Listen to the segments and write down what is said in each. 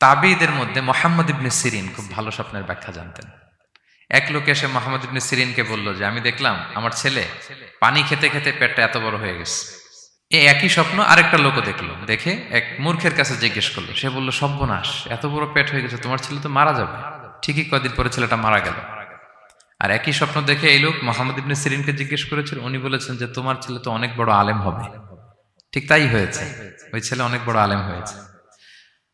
তাবিঈদের মধ্যে মুহাম্মদ ইবনে সিরিন খুব ভালো স্বপ্নের ব্যাখ্যা জানতেন। এক লোক এসে মুহাম্মদ ইবনে সিরিনকে বলল যে আমি দেখলাম আমার ছেলে পানি খেতে খেতে পেটটা এত বড় হয়ে গেছে। এই একই স্বপ্ন আরেকটা লোকও দেখলো, দেখে এক মূর্খের কাছে জিজ্ঞেস করলো। সে বলল, সর্বনাশ, এত বড় পেট হয়ে গেছে, তোমার ছেলে তো মারা যাবে। ঠিকই কয়েকদিন পরে ছেলেটা মারা গেল। আর একই স্বপ্ন দেখে এই লোক মুহাম্মদ ইবনে সিরিনকে জিজ্ঞেস করেছিল, উনি বলেছেন যে তোমার ছেলে তো অনেক বড় আলেম হবে। ঠিক তাই হয়েছে, ওই ছেলে অনেক বড় আলেম হয়েছে।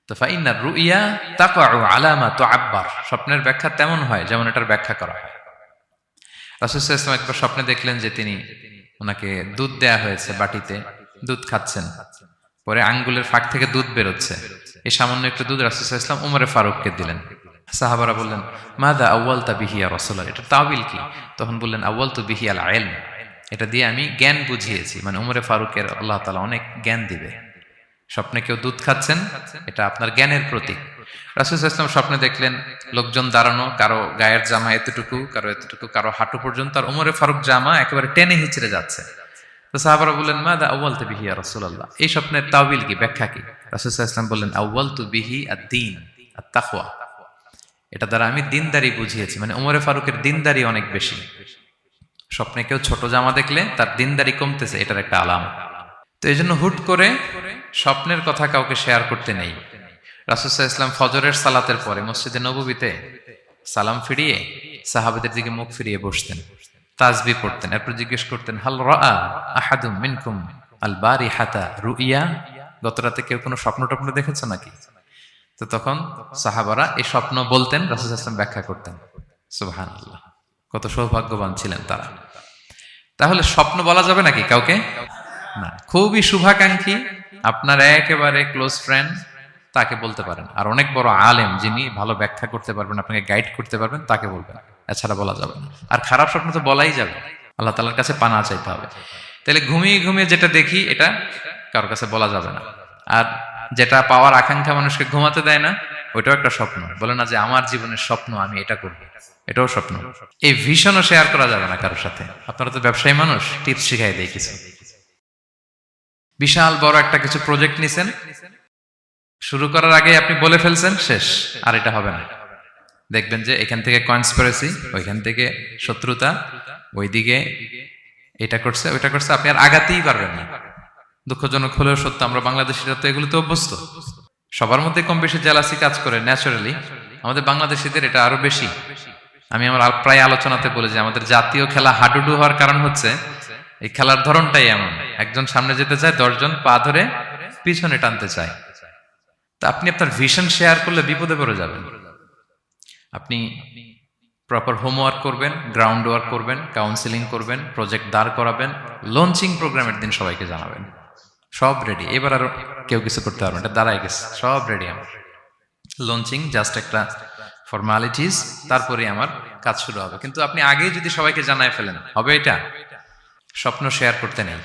তো ফাইন্না রুইয়া তাকাউ আলা মা তুআব্বার, স্বপ্নের ব্যাখ্যা তেমন হয় যেমন এটার ব্যাখ্যা করা হয়। রাসূল সাল্লাল্লাহু আলাইহি ওয়াসাল্লাম একবার স্বপ্নে দেখলেন যে তিনি ওনাকে দুধ দেয়া হয়েছে, বাটিতে দুধ খাচ্ছেন, পরে আঙ্গুলের ফাঁক থেকে দুধ বেরোচ্ছে। এই সামান্য একটু দুধ রাসূল সাল্লাল্লাহু আলাইহি ওয়াসাল্লাম উমরে ফারুককে দিলেন। সাহাবারা বললেন, মাযা আউয়ালতা বিহি ইয়া রাসূলুল্লাহ, এটা তাওয়িল কি? তখন বললেন, আউয়ালতু বিহি আল ইলম, এটা দিয়ে আমি জ্ঞান বুঝিয়েছি, মানে উমরে ফারুকের আল্লাহ তাআলা অনেক জ্ঞান দিবে। স্বপ্নে কেউ দুধ খাচ্ছেন, এটা আপনার জ্ঞানের প্রতীক। রাসূল সাল্লাল্লাহু আলাইহি ওয়াসাল্লাম স্বপ্নে দেখলেন লোকজন দাঁড়ানো, কারো গায়ের জামা এতটুকু, কারো এতটুকু, কারো হাঁটু পর্যন্ত, আর উমরে ফারুক জামা একেবারে টেনে হিচড়ে যাচ্ছে। তো সাহাবারা বললেন, মাযা আউয়ালতু বিহি ইয়া রাসূলুল্লাহ, এই স্বপ্নের তাওয়িল কি, ব্যাখ্যা কি? রাসূল সাল্লাল্লাহু আলাইহি ওয়াসাল্লাম বললেন, আউয়ালতু বিহি আদ-দীন আত-তাকওয়া, এটা দ্বারা আমি দিনদারি বুঝিয়েছি, মানে উমরে ফারুকের দিনদারি অনেক বেশি। স্বপ্নে কেউ ছোট জামা দেখলে তার দিনদারি কমতেছে, এটার একটা আলামত। তো এই জন্য হুট করে স্বপ্নের কথা কাউকে শেয়ার করতে নেই। রাসূল সাল্লাল্লাহু আলাইহি ওয়াসাল্লাম ফজরের সালাতের পরে মসজিদে নববীতে সালাম ফিরিয়ে সাহাবাদের দিকে মুখ ফিরিয়ে বসতেন, তাসবিহ পড়তেন, এরপর জিজ্ঞেস করতেন, হাল রাআ আহাদুম মিনকুম আল বারিহাতা রুইয়া, গত রাতে কেউ কোনো স্বপ্ন টপ্ন দেখেছে নাকি? তো তখন সাহাবারা এই স্বপ্ন বলতেন, রাসূল সাল্লাল্লাহু আলাইহি ওয়াসাল্লাম ব্যাখ্যা করতেন। সুবহানাল্লাহ, কত সৌভাগ্যবান ছিলেন তারা। তাহলে স্বপ্ন বলা যাবে নাকি কাউকে? না। খুবই শুভাকাঙ্ক্ষী, আপনার একেবারে ক্লোজ ফ্রেন্ড, তাকে বলতে পারেন। আর অনেক বড় আলেম যিনি ভালো ব্যাখ্যা করতে পারবেন, আপনাকে গাইড করতে পারবেন, তাকে বলবেন, এছাড়া বলা যাবে না। আর খারাপ স্বপ্ন তো বলাই যাবে, আল্লাহ তাআলার কাছে পানা চাইতে হবে। তাহলে ঘুমিয়ে ঘুমিয়ে যেটা দেখি এটা কারোর কাছে বলা যাবে না। আর যেটা পাওয়ার আকাঙ্ক্ষা মানুষকে ঘুমাতে দেয় না, ওইটাও একটা স্বপ্ন। বলে না যে আমার জীবনের স্বপ্ন আমি এটা করব, এটাও স্বপ্ন। এই ভিশনও শেয়ার করা যাবে না কারোর সাথে। আপনারা তো ব্যবসায়ী মানুষ, টিপস শিখাই দেয় কিছু। বিশাল বড় একটা কিছু প্রজেক্ট নিছেন, শুরু করার আগে আপনি বলে ফেলছেন, শেষ, আর এটা হবে না। দেখবেন যে এখান থেকে কনস্পিরেসি, ওইখান থেকে শত্রুতা, ওইদিকে এটা করছে ওইটা করছে, আপনি আর আগাতেই পারবেন না। দুঃখজনক হলেও সত্য, আমরা বাংলাদেশিরা তো এগুলোতে অভ্যস্ত। সবার মধ্যে কম বেশি জেলাসি কাজ করে ন্যাচারালি, আমাদের বাংলাদেশিদের এটা আরো বেশি। আমি আমার প্রায় আলোচনাতে বলি যে আমাদের জাতীয় খেলা হাডুডু হওয়ার কারণ হচ্ছে এই খেলার ধরনটাই এমন, একজন সামনে যেতে চায়, 10 জন পা ধরে পিছনে টানতে চায়। তা আপনি আপনার ভিশন শেয়ার করলে বিপদে পড়ে যাবেন। আপনি প্রপার হোমওয়ার্ক করবেন, গ্রাউন্ড ওয়ার্ক করবেন, কাউন্সিলিং করবেন, প্রজেক্ট দাঁড় করাবেন, লঞ্চিং প্রোগ্রামের দিন সবাইকে জানাবেন। সব রেডি, এবার আর কেউ কিছু করতে পারবেন, এটা দাঁড়ায় গেছে, সব রেডি আমার। লঞ্চিং জাস্ট একটা ফর্মালিটিস, তারপরে আমার কাজ শুরু হবে। কিন্তু আপনি আগেই যদি সবাইকে জানায় ফেলেন, হবে এটা? স্বপ্ন শেয়ার করতে নেই।